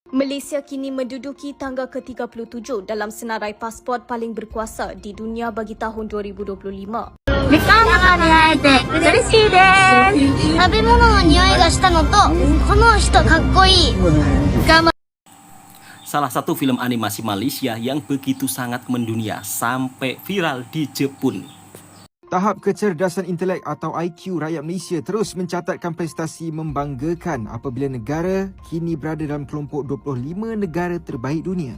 Malaysia kini menduduki tangga ke-37 dalam senarai pasport paling berkuasa di dunia bagi tahun 2025. みかんがに会えて嬉しいです。食べ物の匂いがしたのと、この人かっこいい。頑張 Salah satu film animasi Malaysia yang begitu sangat mendunia sampai viral di Jepun. Tahap kecerdasan intelek atau IQ rakyat Malaysia terus mencatatkan prestasi membanggakan apabila negara kini berada dalam kelompok 25 negara terbaik dunia.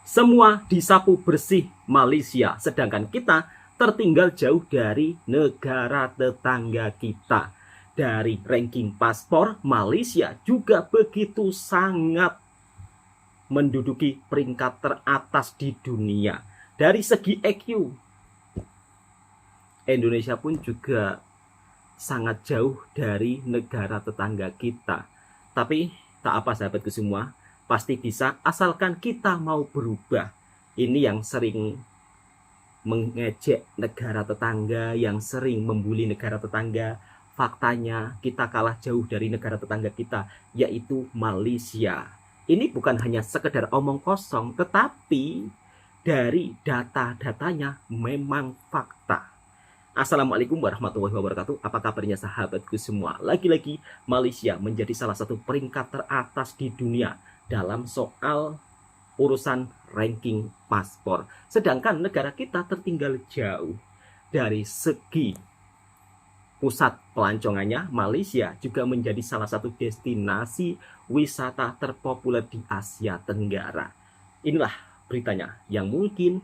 Semua disapu bersih Malaysia, sedangkan kita tertinggal jauh dari negara tetangga kita. Dari ranking paspor, Malaysia juga begitu sangat menduduki peringkat teratas di dunia. Dari segi IQ, Indonesia pun juga sangat jauh dari negara tetangga kita. Tapi tak apa sahabatku semua, pasti bisa asalkan kita mau berubah. Ini yang sering mengejek negara tetangga, yang sering membuli negara tetangga. Faktanya kita kalah jauh dari negara tetangga kita, yaitu Malaysia. Ini bukan hanya sekedar omong kosong, tetapi dari data-datanya memang fakta. Assalamualaikum warahmatullahi wabarakatuh. Apa kabarnya sahabatku semua? Lagi-lagi Malaysia menjadi salah satu peringkat teratas di dunia dalam soal urusan ranking paspor. Sedangkan negara kita tertinggal jauh. Dari segi pusat pelancongannya, Malaysia juga menjadi salah satu destinasi wisata terpopuler di Asia Tenggara. Inilah beritanya yang mungkin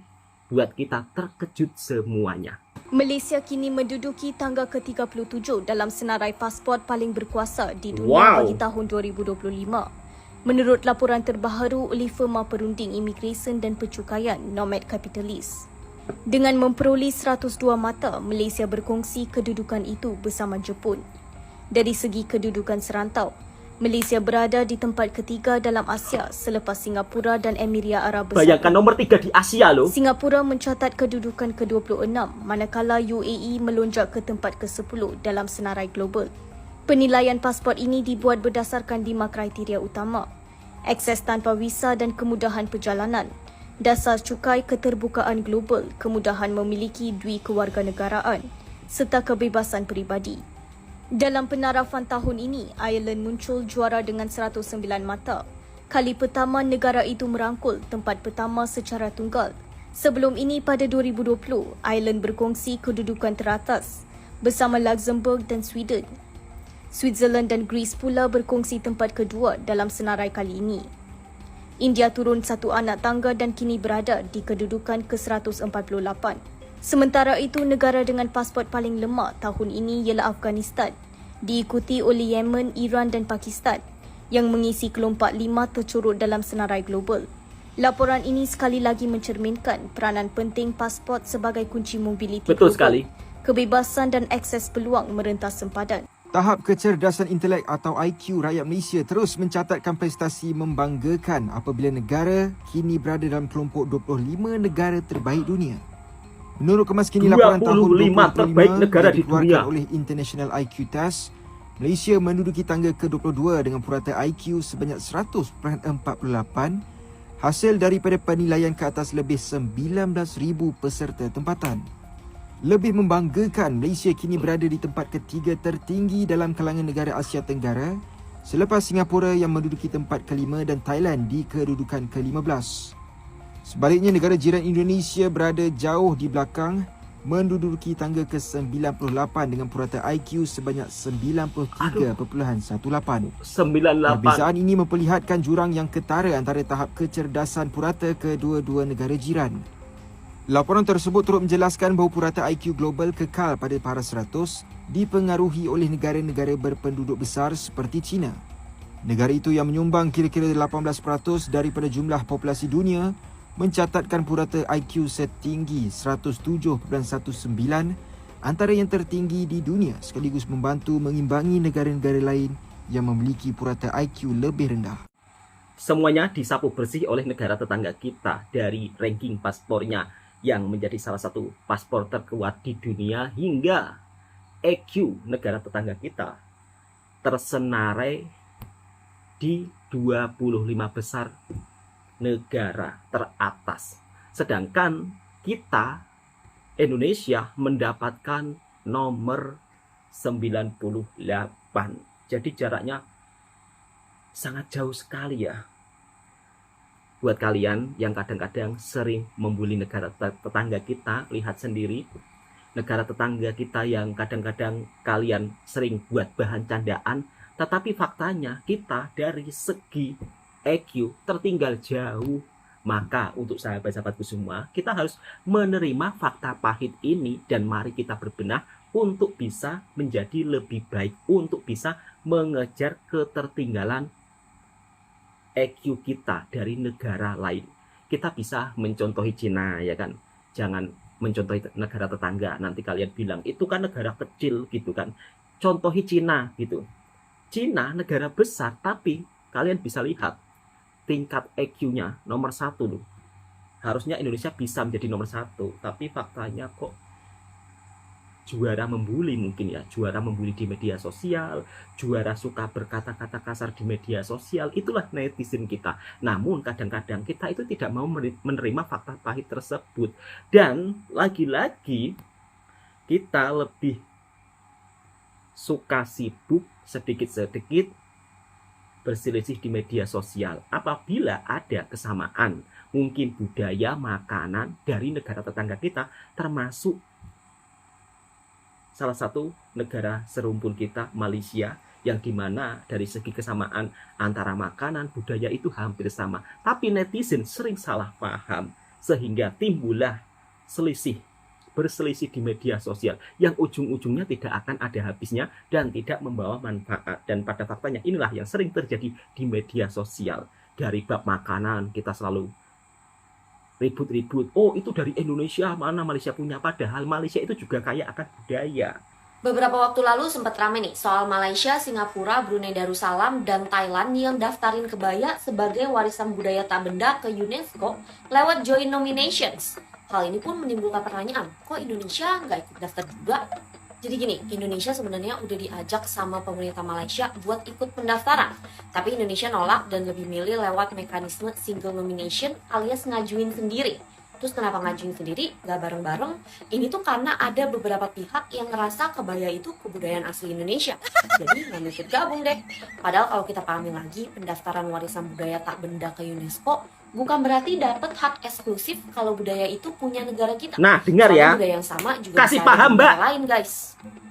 buat kita terkejut semuanya. Malaysia kini menduduki tangga ke-37 dalam senarai pasport paling berkuasa di dunia bagi tahun 2025. Menurut laporan terbaru oleh firma perunding imigresen dan pencukaian Nomad Capitalist. Dengan memperoleh 102 mata, Malaysia berkongsi kedudukan itu bersama Jepun. Dari segi kedudukan serantau, Malaysia berada di tempat ketiga dalam Asia selepas Singapura dan Emiria Arab Bersatu. Bayangkan nomor 3 di Asia loh. Singapura mencatat kedudukan ke-26, manakala UAE melonjak ke tempat ke-10 dalam senarai global. Penilaian pasport ini dibuat berdasarkan 5 kriteria utama: akses tanpa visa dan kemudahan perjalanan, dasar cukai keterbukaan global, kemudahan memiliki dui kewarganegaraan, serta kebebasan peribadi. Dalam penarafan tahun ini, Ireland muncul juara dengan 109 mata. Kali pertama negara itu merangkul tempat pertama secara tunggal. Sebelum ini pada 2020, Ireland berkongsi kedudukan teratas bersama Luxembourg dan Sweden. Switzerland dan Greece pula berkongsi tempat kedua dalam senarai kali ini. India turun satu anak tangga dan kini berada di kedudukan ke-148. Sementara itu, negara dengan pasport paling lemah tahun ini ialah Afghanistan, diikuti oleh Yemen, Iran dan Pakistan yang mengisi kelompok 5 tercorot dalam senarai global. Laporan ini sekali lagi mencerminkan peranan penting pasport sebagai kunci mobiliti Betul global, sekali. kebebasan dan akses peluang merentas sempadan. Tahap kecerdasan intelek atau IQ rakyat Malaysia terus mencatatkan prestasi membanggakan apabila negara kini berada dalam kelompok 25 negara terbaik dunia. Menurut kemas kini laporan tahun 25 terbaik negara di dunia oleh International IQ Test, Malaysia menduduki tangga ke-22 dengan purata IQ sebanyak 100.48, hasil daripada penilaian ke atas lebih 19,000 peserta tempatan. Lebih membanggakan, Malaysia kini berada di tempat ketiga tertinggi dalam kalangan negara Asia Tenggara selepas Singapura yang menduduki tempat kelima dan Thailand di kedudukan ke-15. Sebaliknya, negara jiran Indonesia berada jauh di belakang, menduduki tangga ke-98 dengan purata IQ sebanyak 93.18. 98. Perbezaan ini memperlihatkan jurang yang ketara antara tahap kecerdasan purata kedua-dua negara jiran. Laporan tersebut turut menjelaskan bahawa purata IQ global kekal pada paras 100 dipengaruhi oleh negara-negara berpenduduk besar seperti China. Negara itu yang menyumbang kira-kira 18% daripada jumlah populasi dunia mencatatkan purata IQ setinggi 107.19, antara yang tertinggi di dunia, sekaligus membantu mengimbangi negara-negara lain yang memiliki purata IQ lebih rendah. Semuanya disapu bersih oleh negara tetangga kita dari ranking paspornya yang menjadi salah satu paspor terkuat di dunia, hingga EQ negara tetangga kita tersenarai di 25 besar negara teratas. Sedangkan kita, Indonesia, mendapatkan nomor 98. Jadi jaraknya sangat jauh sekali ya. Buat kalian yang kadang-kadang sering membuli negara tetangga kita, lihat sendiri negara tetangga kita yang kadang-kadang kalian sering buat bahan candaan, tetapi faktanya kita dari segi EQ tertinggal jauh. Maka untuk sahabat-sahabatku semua, kita harus menerima fakta pahit ini dan mari kita berbenah untuk bisa menjadi lebih baik, untuk bisa mengejar ketertinggalan EQ kita dari negara lain. Kita bisa mencontohi Cina, ya kan? Jangan mencontohi negara tetangga. Nanti kalian bilang itu kan negara kecil gitu kan. Contohi Cina gitu. Cina negara besar, tapi kalian bisa lihat tingkat EQ-nya nomor 1 loh. Harusnya Indonesia bisa menjadi nomor 1, tapi faktanya kok juara membuli mungkin ya. Juara membuli di media sosial, juara suka berkata-kata kasar di media sosial. Itulah netizen kita. Namun kadang-kadang kita itu tidak mau menerima fakta pahit tersebut. Dan lagi-lagi kita lebih suka sibuk sedikit-sedikit berselisih di media sosial apabila ada kesamaan mungkin budaya, makanan dari negara tetangga kita, termasuk salah satu negara serumpun kita, Malaysia, yang dimana dari segi kesamaan antara makanan, budaya itu hampir sama, tapi netizen sering salah paham sehingga timbullah berselisih di media sosial yang ujung-ujungnya tidak akan ada habisnya dan tidak membawa manfaat. Dan pada faktanya inilah yang sering terjadi di media sosial. Dari bab makanan kita selalu ribut-ribut, oh itu dari Indonesia, mana Malaysia punya, padahal Malaysia itu juga kaya akan budaya. Beberapa waktu lalu sempat rame nih soal Malaysia, Singapura, Brunei Darussalam, dan Thailand yang daftarin kebaya sebagai warisan budaya tak benda ke UNESCO lewat joint nominations. Hal ini pun menimbulkan pertanyaan, kok Indonesia nggak ikut daftar juga? Jadi gini, Indonesia sebenarnya udah diajak sama pemerintah Malaysia buat ikut pendaftaran. Tapi Indonesia nolak dan lebih milih lewat mekanisme single nomination alias ngajuin sendiri. Terus kenapa ngajuin sendiri, gak bareng-bareng? Ini tuh karena ada beberapa pihak yang ngerasa kebaya itu kebudayaan asli Indonesia. Jadi gak mungkin gabung deh. Padahal kalau kita pahami lagi, pendaftaran warisan budaya tak benda ke UNESCO bukan berarti dapat hak eksklusif kalau budaya itu punya negara kita. Nah, dengar ya. Budaya yang sama juga Kasih bisa paham, ada di Mbak. negara lain, guys.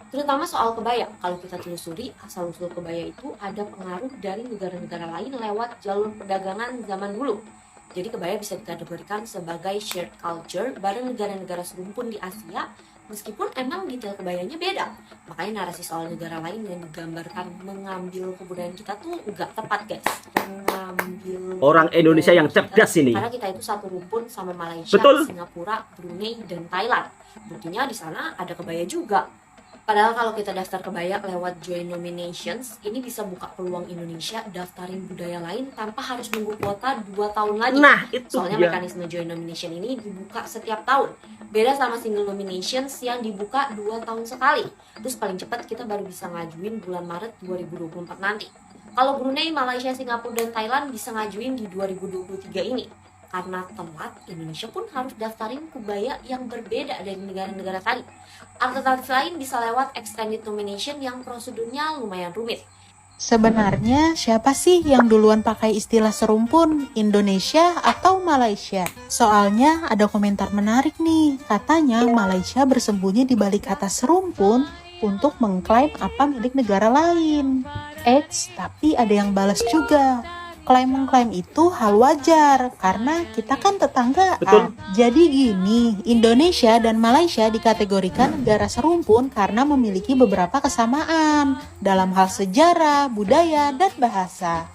Terutama soal kebaya. Kalau kita telusuri, asal-usul kebaya itu ada pengaruh dari negara-negara lain lewat jalur perdagangan zaman dulu. Jadi kebaya bisa dikategorikan sebagai shared culture bareng negara-negara serumpun di Asia, meskipun emang detail kebayanya beda. Makanya narasi soal negara lain yang digambarkan mengambil kebudayaan kita tuh nggak tepat, guys. Mengambil Orang Indonesia yang cerdas ini. Karena kita itu satu rumpun sama Malaysia, Betul. Singapura, Brunei, dan Thailand. Buktinya di sana ada kebaya juga. Padahal kalau kita daftar kebaya lewat joint nominations, ini bisa buka peluang Indonesia daftarin budaya lain tanpa harus nunggu kuota 2 tahun lagi. Nah, itu Soalnya dia. mekanisme joint nomination ini dibuka setiap tahun. Beda sama single nominations yang dibuka 2 tahun sekali. Terus paling cepat kita baru bisa ngajuin bulan Maret 2024 nanti. Kalau Brunei, Malaysia, Singapura, dan Thailand bisa ngajuin di 2023 ini. Karena telat, Indonesia pun harus daftarin kebaya yang berbeda dari negara-negara tadi. Alternatif lain bisa lewat extended nomination yang prosedurnya lumayan rumit. Sebenarnya siapa sih yang duluan pakai istilah serumpun, Indonesia atau Malaysia? Soalnya ada komentar menarik nih, katanya Malaysia bersembunyi di balik kata serumpun untuk mengklaim apa milik negara lain. Eits, tapi ada yang balas juga. Klaim-mengklaim itu hal wajar, karena kita kan tetanggaan. Betul. Jadi gini, Indonesia dan Malaysia dikategorikan negara serumpun karena memiliki beberapa kesamaan dalam hal sejarah, budaya, dan bahasa.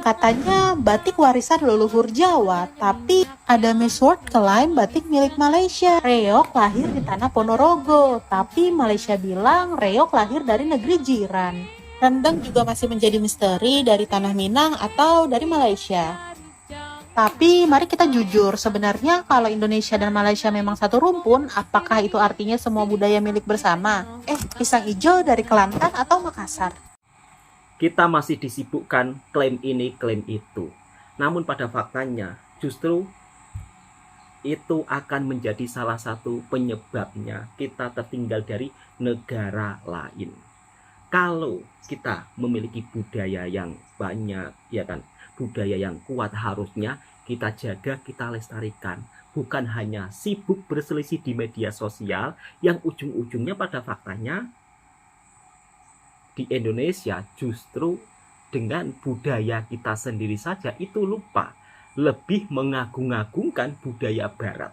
Katanya batik warisan leluhur Jawa, tapi ada Miss World klaim batik milik Malaysia. Reok lahir di tanah Ponorogo, tapi Malaysia bilang reok lahir dari negeri jiran. Rendang juga masih menjadi misteri dari tanah Minang atau dari Malaysia. Tapi mari kita jujur, sebenarnya kalau Indonesia dan Malaysia memang satu rumpun, apakah itu artinya semua budaya milik bersama? Pisang hijau dari Kelantan atau Makassar? kita masih disibukkan klaim ini, klaim itu. Namun pada faktanya justru itu akan menjadi salah satu penyebabnya kita tertinggal dari negara lain. Kalau kita memiliki budaya yang banyak, ya kan, budaya yang kuat, harusnya kita jaga, kita lestarikan. Bukan hanya sibuk berselisih di media sosial yang ujung-ujungnya pada faktanya di Indonesia justru dengan budaya kita sendiri saja itu lupa, lebih mengagung-agungkan budaya barat.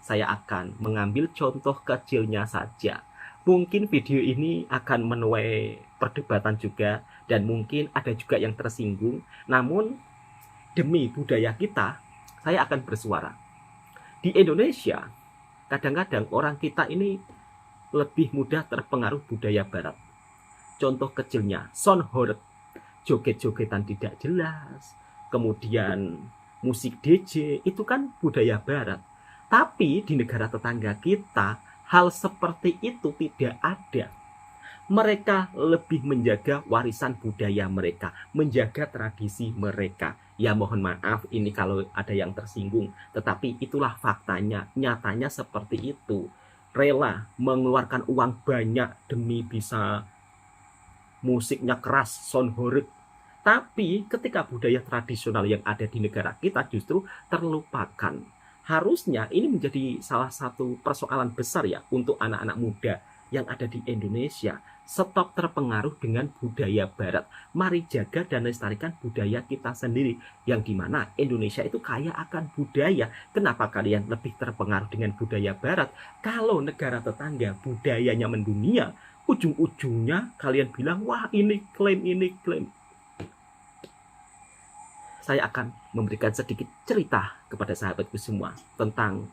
Saya akan mengambil contoh kecilnya saja. Mungkin video ini akan menuai perdebatan juga dan mungkin ada juga yang tersinggung. Namun demi budaya kita, saya akan bersuara. Di Indonesia, kadang-kadang orang kita ini lebih mudah terpengaruh budaya barat. Contoh kecilnya, sonhoreg, joget-jogetan tidak jelas, kemudian musik DJ, itu kan budaya barat. Tapi di negara tetangga kita, hal seperti itu tidak ada. Mereka lebih menjaga warisan budaya mereka, menjaga tradisi mereka. Ya mohon maaf ini kalau ada yang tersinggung, tetapi itulah faktanya, nyatanya seperti itu. Rela mengeluarkan uang banyak demi bisa musiknya keras, sonhoreg. Tapi ketika budaya tradisional yang ada di negara kita justru terlupakan. Harusnya ini menjadi salah satu persoalan besar ya untuk anak-anak muda yang ada di Indonesia. Stop terpengaruh dengan budaya barat. Mari jaga dan lestarikan budaya kita sendiri. Yang dimana Indonesia itu kaya akan budaya. Kenapa kalian lebih terpengaruh dengan budaya barat? Kalau negara tetangga budayanya mendunia, ujung-ujungnya kalian bilang, wah ini klaim, ini klaim. Saya akan memberikan sedikit cerita kepada sahabatku semua tentang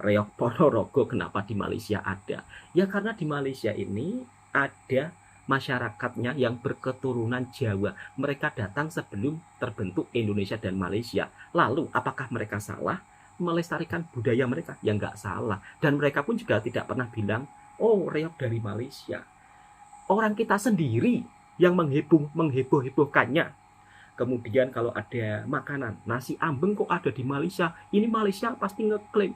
reok Ponorogo, kenapa di Malaysia ada. Ya karena di Malaysia ini ada masyarakatnya yang berketurunan Jawa. Mereka datang sebelum terbentuk Indonesia dan Malaysia. Lalu apakah mereka salah melestarikan budaya mereka? Ya nggak salah. Dan mereka pun juga tidak pernah bilang, oh reok dari Malaysia. Orang kita sendiri yang mengheboh-hebohkannya. Kemudian kalau ada makanan, nasi ambeng kok ada di Malaysia, ini Malaysia pasti ngeklaim.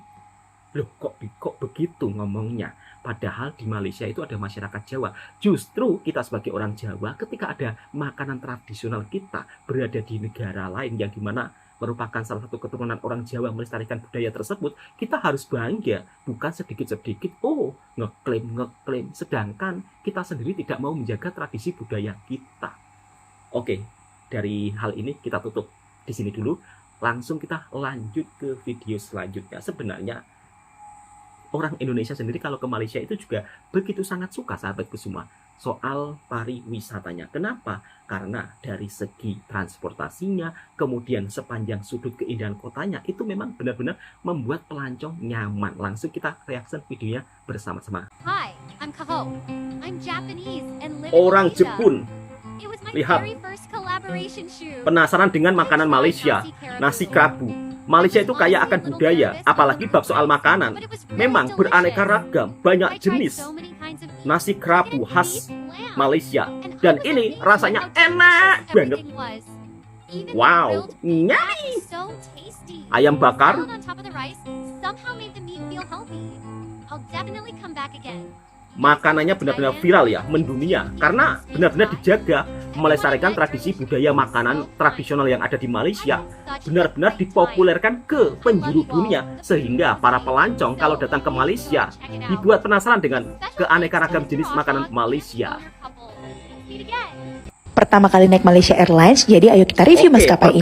Loh kok begitu ngomongnya? Padahal di Malaysia itu ada masyarakat Jawa. Justru kita sebagai orang Jawa ketika ada makanan tradisional kita berada di negara lain yang dimana merupakan salah satu keturunan orang Jawa melestarikan budaya tersebut, kita harus bangga, bukan sedikit-sedikit ngeklaim. Sedangkan kita sendiri tidak mau menjaga tradisi budaya kita. Oke, dari hal ini kita tutup di sini dulu. Langsung kita lanjut ke video selanjutnya. Sebenarnya orang Indonesia sendiri kalau ke Malaysia itu juga begitu sangat suka sahabatku semua soal pariwisatanya. Kenapa? Karena dari segi transportasinya, kemudian sepanjang sudut keindahan kotanya itu memang benar-benar membuat pelancong nyaman. Langsung kita reaction videonya bersama-sama. Hi, I'm Kaho. I'm Japanese and live Orang in Malaysia. Jepun It was my lihat. very first collaboration shoot. Penasaran dengan makanan Malaysia, nasi kerabu. Malaysia itu kaya akan budaya, apalagi bab soal makanan. Memang beraneka ragam, banyak jenis nasi kerabu khas Malaysia. Dan ini rasanya enak banget. Wow, nyai. Ayam bakar. Makanannya benar-benar viral ya, mendunia. Karena benar-benar dijaga, melestarikan tradisi budaya makanan tradisional yang ada di Malaysia. Benar-benar dipopulerkan ke penjuru dunia. Sehingga para pelancong kalau datang ke Malaysia dibuat penasaran dengan keanekaragam jenis makanan Malaysia. Pertama kali naik Malaysia Airlines, jadi ayo kita review maskapai ini.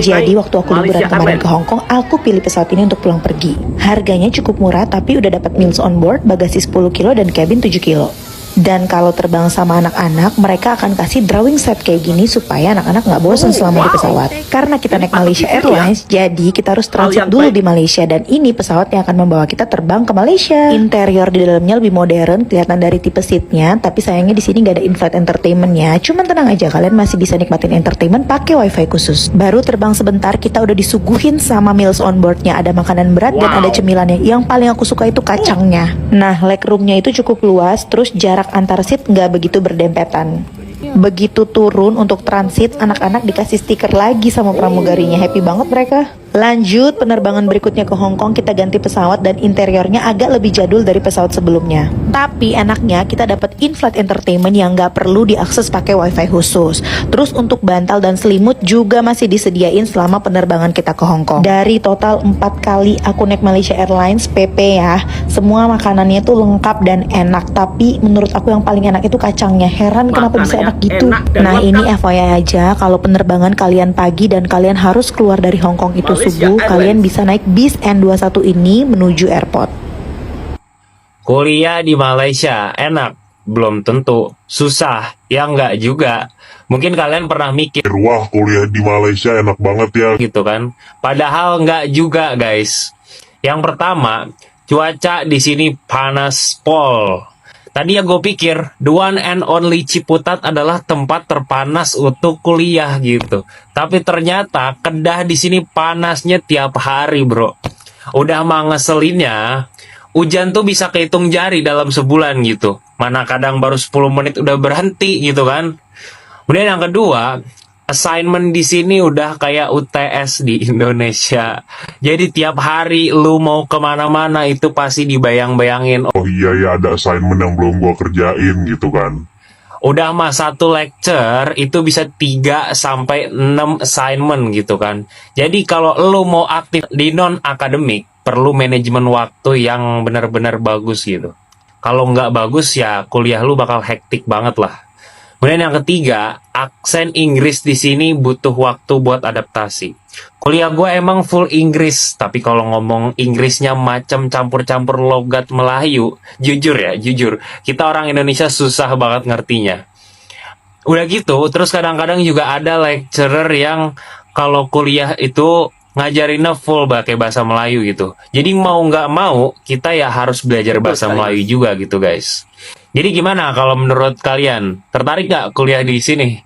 Jadi waktu aku liburan kemarin ke Hong Kong, aku pilih pesawat ini untuk pulang pergi. Harganya cukup murah, tapi udah dapat meals on board, bagasi 10 kilo dan cabin 7 kilo. Dan kalau terbang sama anak-anak, mereka akan kasih drawing set kayak gini supaya anak-anak nggak bosan selama di pesawat. Karena kita naik Malaysia Airlines, jadi kita harus transit dulu di Malaysia. Dan ini pesawat yang akan membawa kita terbang ke Malaysia. Interior di dalamnya lebih modern, kelihatan dari tipe seatnya. Tapi sayangnya di sini nggak ada in-flight entertainmentnya. Cuman tenang aja, kalian masih bisa nikmatin entertainment pakai wifi khusus. Baru terbang sebentar, kita udah disuguhin sama meals on boardnya. Ada makanan berat dan ada cemilannya. Yang paling aku suka itu kacangnya. Nah, legroomnya itu cukup luas, terus jarak antar seat nggak begitu berdempetan. Begitu turun untuk transit, anak-anak dikasih stiker lagi sama pramugarinya. Happy banget mereka. Lanjut, penerbangan berikutnya ke Hong Kong, kita ganti pesawat dan interiornya agak lebih jadul dari pesawat sebelumnya. Tapi enaknya kita dapat in-flight entertainment yang nggak perlu diakses pakai wifi khusus. Terus untuk bantal dan selimut juga masih disediain selama penerbangan kita ke Hong Kong. Dari total 4 kali aku naik Malaysia Airlines PP ya, semua makanannya tuh lengkap dan enak. Tapi menurut aku yang paling enak itu kacangnya. Heran kenapa bisa enak gitu. Nah ini FYI aja, kalau penerbangan kalian pagi dan kalian harus keluar dari Hong Kong itu subuh, kalian bisa naik bis N21 ini menuju airport. Kuliah di Malaysia enak? Belum tentu. Susah? Ya enggak juga. Mungkin kalian pernah mikir, wah kuliah di Malaysia enak banget ya, gitu kan? Padahal enggak juga guys. Yang pertama, cuaca di sini panas pol. Tadi yang gue pikir, the one and only Ciputat adalah tempat terpanas untuk kuliah gitu. Tapi ternyata Kedah di sini panasnya tiap hari bro. Udah mah ngeselinnya, hujan tuh bisa kehitung jari dalam sebulan gitu. Mana kadang baru 10 menit udah berhenti gitu kan. Kemudian yang kedua, assignment di sini udah kayak UTS di Indonesia. Jadi tiap hari lu mau kemana-mana itu pasti dibayang-bayangin. oh iya ya ada assignment yang belum gua kerjain gitu kan. Udah mah satu lecture itu bisa 3 sampai 6 assignment gitu kan. Jadi kalau lu mau aktif di non-akademik, perlu manajemen waktu yang benar-benar bagus gitu. Kalau nggak bagus ya kuliah lu bakal hektik banget lah. Kemudian yang ketiga, aksen Inggris di sini butuh waktu buat adaptasi. Kuliah gue emang full Inggris, tapi kalau ngomong Inggrisnya macam campur-campur logat Melayu, jujur, kita orang Indonesia susah banget ngertinya. Udah gitu, terus kadang-kadang juga ada lecturer yang kalau kuliah itu ngajarinnya full pakai bahasa Melayu gitu. Jadi mau nggak mau, kita ya harus belajar bahasa Melayu juga gitu guys. Jadi gimana kalau menurut kalian? Tertarik nggak kuliah di sini?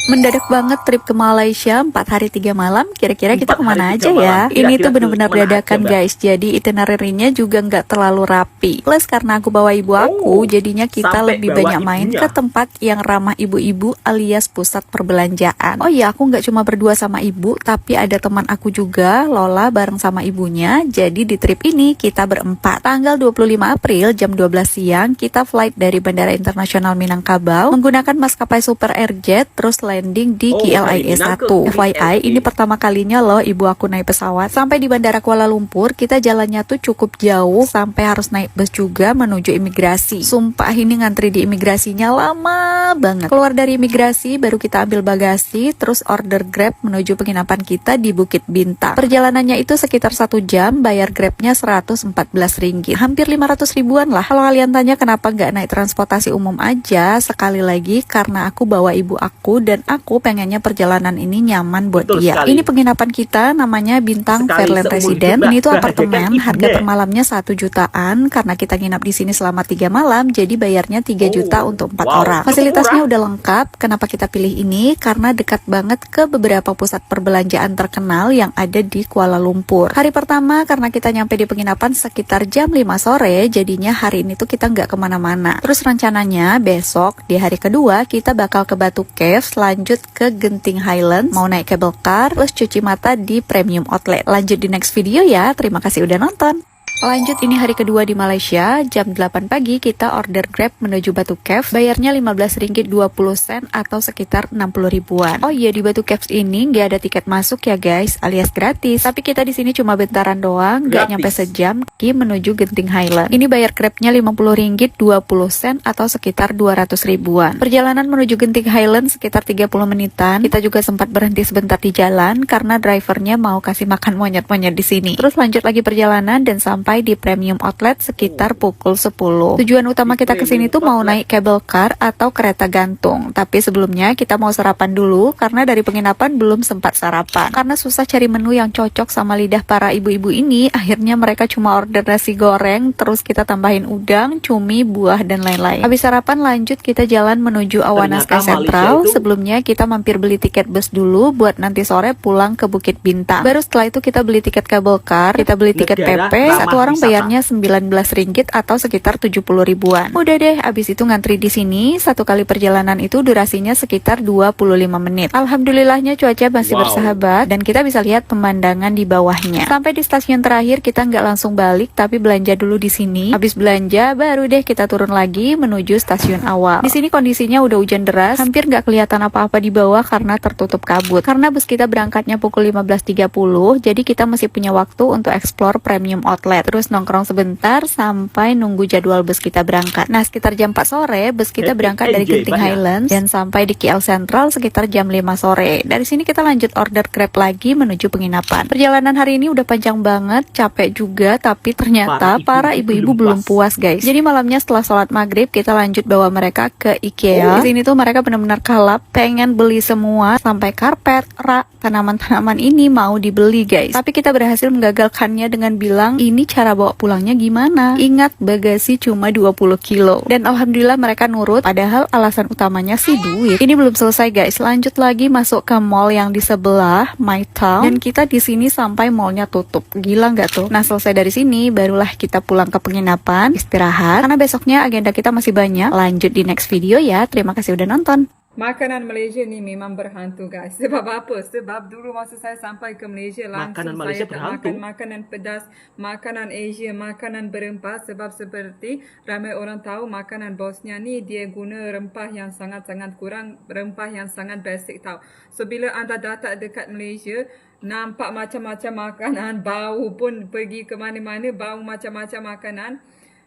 Mendadak banget trip ke Malaysia 4 hari 3 malam. Kira-kira kita kemana aja ya? Ini tuh benar-benar dadakan guys. Jadi itinerary-nya juga nggak terlalu rapi. Plus karena aku bawa ibu aku, jadinya kita lebih banyak main ke tempat yang ramah ibu-ibu alias pusat perbelanjaan. Oh iya, aku nggak cuma berdua sama ibu, tapi ada teman aku juga, Lola bareng sama ibunya. Jadi di trip ini kita berempat. Tanggal 25 April jam 12 siang kita flight dari Bandara Internasional Minangkabau menggunakan maskapai Super Airjet, terus landing di KLIA 1. FYI, ini pertama kalinya loh ibu aku naik pesawat. Sampai di Bandara Kuala Lumpur, kita jalannya tuh cukup jauh, sampai harus naik bus juga menuju imigrasi. Sumpah ini ngantri di imigrasinya lama banget. Keluar dari imigrasi, baru kita ambil bagasi, terus order Grab menuju penginapan kita di Bukit Bintang. Perjalanannya itu sekitar 1 jam, bayar Grabnya 114 ringgit. Hampir 500 ribuan lah. Kalau kalian tanya kenapa nggak naik transportasi umum aja, sekali lagi karena aku bawa ibu aku dan aku pengennya perjalanan ini nyaman buat dia. Ini penginapan kita namanya Bintang Fairland Residence. Ini tuh apartemen, harga per malamnya 1 jutaan. Karena kita nginap di sini selama 3 malam, jadi bayarnya 3 juta untuk 4 orang. Fasilitasnya udah lengkap. Kenapa kita pilih ini? Karena dekat banget ke beberapa pusat perbelanjaan terkenal yang ada di Kuala Lumpur. Hari pertama karena kita nyampe di penginapan sekitar jam 5 sore, jadinya hari ini tuh kita nggak kemana-mana. Terus rencananya besok di hari kedua kita bakal ke Batu Caves, lanjut ke Genting Highlands, mau naik cable car, terus cuci mata di Premium Outlet. Lanjut di next video ya. Terima kasih udah nonton. Lanjut, ini hari kedua di Malaysia. Jam 8 pagi kita order Grab menuju Batu Caves. Bayarnya 15 ringgit 20 sen atau sekitar 60 ribuan. Oh iya, di Batu Caves ini nggak ada tiket masuk ya guys, alias gratis. Tapi kita di sini cuma bentaran doang, nggak nyampe sejam menuju Genting Highland. Ini bayar Grabnya 50 ringgit 20 sen atau sekitar 200 ribuan. Perjalanan menuju Genting Highland sekitar 30 menitan. Kita juga sempat berhenti sebentar di jalan karena drivernya mau kasih makan monyet-monyet di sini. Terus lanjut lagi perjalanan dan sampai di Premium Outlet sekitar pukul 10. Tujuan utama kita kesini tuh mau naik cable car atau kereta gantung. Tapi sebelumnya kita mau sarapan dulu karena dari penginapan belum sempat sarapan. Karena susah cari menu yang cocok sama lidah para ibu-ibu ini, akhirnya mereka cuma order nasi goreng, terus kita tambahin udang, cumi, buah, dan lain-lain. Habis sarapan lanjut kita jalan menuju Awana Sky Central. Sebelumnya kita mampir beli tiket bus dulu buat nanti sore pulang ke Bukit Bintang. Baru setelah itu kita beli tiket cable car, kita beli tiket PP, Satu orang bayarnya 19 ringgit atau sekitar 70 ribuan. Udah deh, abis itu ngantri di sini. Satu kali perjalanan itu durasinya sekitar 25 menit. Alhamdulillahnya cuaca masih bersahabat dan kita bisa lihat pemandangan di bawahnya. Sampai di stasiun terakhir kita nggak langsung balik tapi belanja dulu di sini. Habis belanja baru deh kita turun lagi menuju stasiun awal. Di sini kondisinya udah hujan deras, hampir nggak kelihatan apa-apa di bawah karena tertutup kabut. Karena bus kita berangkatnya pukul 15.30, jadi kita masih punya waktu untuk explore premium outlet. Terus nongkrong sebentar sampai nunggu jadwal bus kita berangkat. Nah, sekitar jam 4 sore bus kita berangkat dari Genting Highlands dan sampai di KL Central sekitar jam 5 sore. Dari sini kita lanjut order Grab lagi menuju penginapan. Perjalanan hari ini udah panjang banget, capek juga, tapi ternyata para ibu-ibu belum puas, guys. Jadi malamnya setelah sholat maghrib kita lanjut bawa mereka ke IKEA. Di sini tuh mereka benar-benar kalap, pengen beli semua sampai karpet, rak, tanaman-tanaman ini mau dibeli, guys. Tapi kita berhasil menggagalkannya dengan bilang, ini cara bawa pulangnya gimana? Ingat, bagasi cuma 20 kilo. Dan alhamdulillah mereka nurut, padahal alasan utamanya sih duit. Ini belum selesai, guys. Lanjut lagi masuk ke mall yang di sebelah, My Town. Dan kita di sini sampai mallnya tutup. Gila nggak tuh? Nah, selesai dari sini, barulah kita pulang ke penginapan, istirahat. Karena besoknya agenda kita masih banyak. Lanjut di next video ya. Terima kasih udah nonton. Makanan Malaysia ni memang berhantu, guys. Sebab apa? Sebab dulu masa saya sampai ke Malaysia langsung saya tak makan makanan pedas, makanan Asia, makanan berempah. Sebab seperti ramai orang tahu makanan Bosnia ni dia guna rempah yang sangat-sangat kurang, rempah yang sangat basic tau. So bila anda datang dekat Malaysia, nampak macam-macam makanan, bau pun pergi ke mana-mana, bau macam-macam makanan.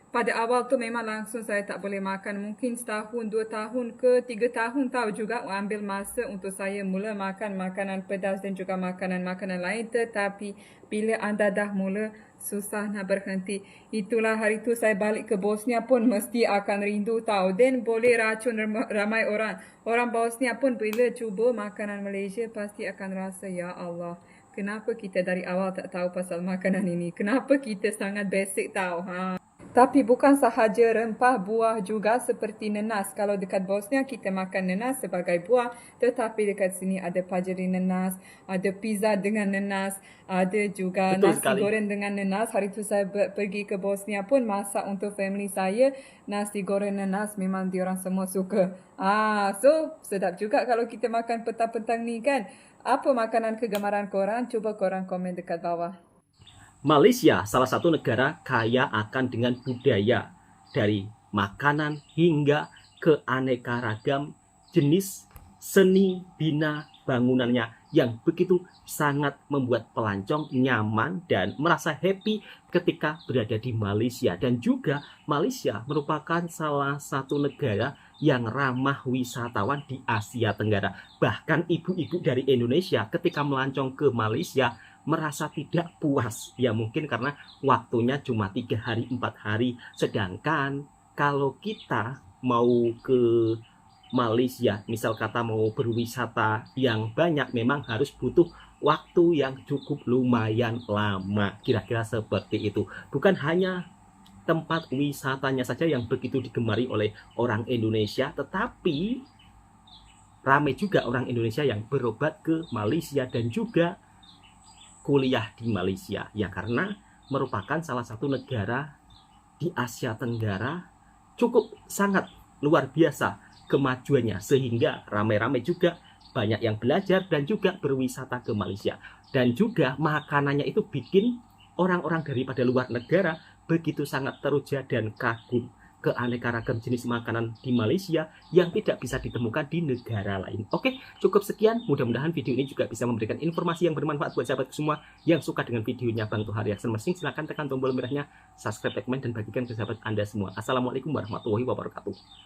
Pada awal tu memang langsung saya tak boleh makan. Mungkin setahun, 2 tahun ke 3 tahun tahu juga ambil masa untuk saya mula makan makanan pedas dan juga makanan-makanan lain. Tetapi bila anda dah mula, susah nak berhenti. Itulah hari tu saya balik ke Bosnia pun mesti akan rindu tahu. Dan boleh racun ramai orang. Orang Bosnia pun bila cuba makanan Malaysia pasti akan rasa, ya Allah, kenapa kita dari awal tak tahu pasal makanan ini? Kenapa kita sangat basic tahu? Tapi bukan sahaja rempah, buah juga seperti nenas. Kalau dekat Bosnia kita makan nenas sebagai buah, tetapi dekat sini ada pajeri nenas, ada pizza dengan nenas, ada juga nasi goreng dengan nenas. Hari tu saya pergi ke Bosnia pun masak untuk family saya, nasi goreng nenas memang diorang semua suka. So sedap juga kalau kita makan petang-petang ni kan. Apa makanan kegemaran korang? Cuba korang komen dekat bawah. Malaysia salah satu negara kaya akan dengan budaya, dari makanan hingga keanekaragam jenis seni bina bangunannya yang begitu sangat membuat pelancong nyaman dan merasa happy ketika berada di Malaysia. Dan juga Malaysia merupakan salah satu negara yang ramah wisatawan di Asia Tenggara. Bahkan ibu-ibu dari Indonesia ketika melancong ke Malaysia merasa tidak puas, ya mungkin karena waktunya cuma 3 hari 4 hari. Sedangkan kalau kita mau ke Malaysia, misal kata mau berwisata yang banyak, memang harus butuh waktu yang cukup lumayan lama. Kira-kira seperti itu. Bukan hanya tempat wisatanya saja yang begitu digemari oleh orang Indonesia, tetapi ramai juga orang Indonesia yang berobat ke Malaysia dan juga kuliah di Malaysia, ya karena merupakan salah satu negara di Asia Tenggara cukup sangat luar biasa kemajuannya, sehingga ramai-ramai juga banyak yang belajar dan juga berwisata ke Malaysia. Dan juga makanannya itu bikin orang-orang daripada luar negara begitu sangat teruja dan kagum keanekaragam jenis makanan di Malaysia yang tidak bisa ditemukan di negara lain. Oke, cukup sekian. Mudah-mudahan video ini juga bisa memberikan informasi yang bermanfaat buat sahabat semua yang suka dengan videonya Bang Tohari Aksan Mesin. Silahkan tekan tombol merahnya, subscribe, komen, dan bagikan ke sahabat Anda semua. Assalamualaikum warahmatullahi wabarakatuh.